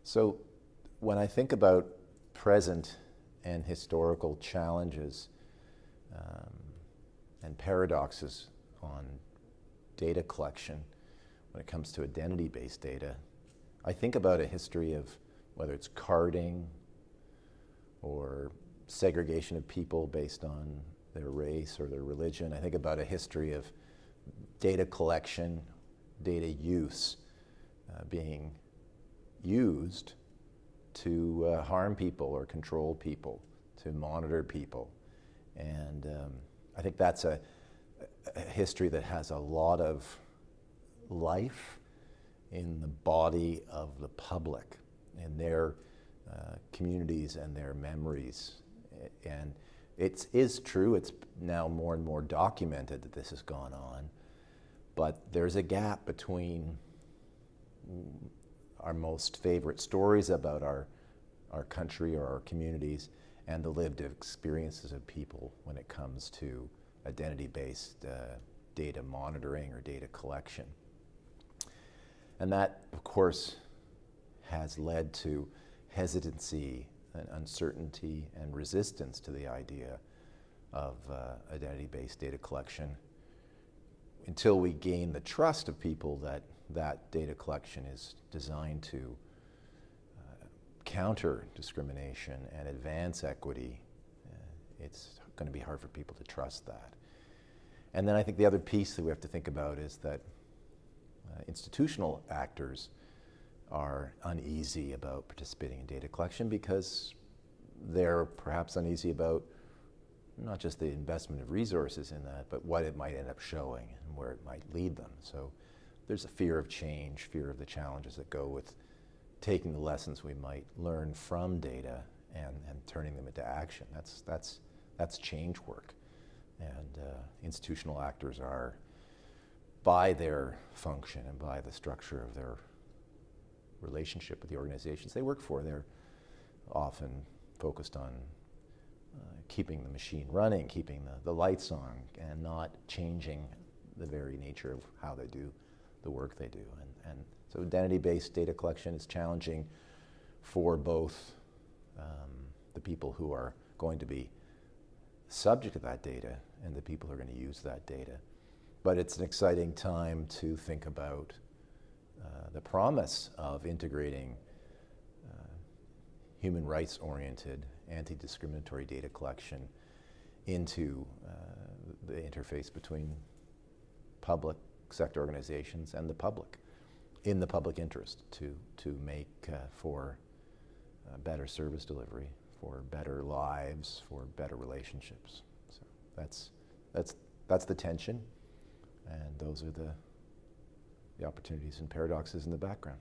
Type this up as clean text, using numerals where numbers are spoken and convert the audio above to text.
So when I think about present and historical challenges and paradoxes on data collection when it comes to identity-based data, I think about a history of whether it's carding or segregation of people based on their race or their religion. I think about a history of data collection, data use being used to harm people or control people, to monitor people. And I think that's a history that has a lot of life in the body of the public, in their communities and their memories. And it is true, it's now more and more documented that this has gone on, but there's a gap between our most favorite stories about our country or our communities and the lived experiences of people when it comes to identity-based data monitoring or data collection. And that, of course, has led to hesitancy and uncertainty and resistance to the idea of identity-based data collection until we gain the trust of people that that data collection is designed to counter discrimination and advance equity. It's going to be hard for people to trust that. And then I think the other piece that we have to think about is that institutional actors are uneasy about participating in data collection because they're perhaps uneasy about not just the investment of resources in that, but what it might end up showing and where it might lead them. So there's a fear of change, fear of the challenges that go with taking the lessons we might learn from data and turning them into action. That's change work. And institutional actors are, by their function and by the structure of their relationship with the organizations they work for, they're often focused on keeping the machine running, keeping the lights on, and not changing the very nature of how they do the work they do. And so identity-based data collection is challenging for both the people who are going to be subject to that data and the people who are going to use that data. But it's an exciting time to think about the promise of integrating human rights-oriented, anti-discriminatory data collection into the interface between public sector organizations and the public, in the public interest, to make for better service delivery, for better lives, for better relationships. So that's the tension, and those are the opportunities and paradoxes in the background.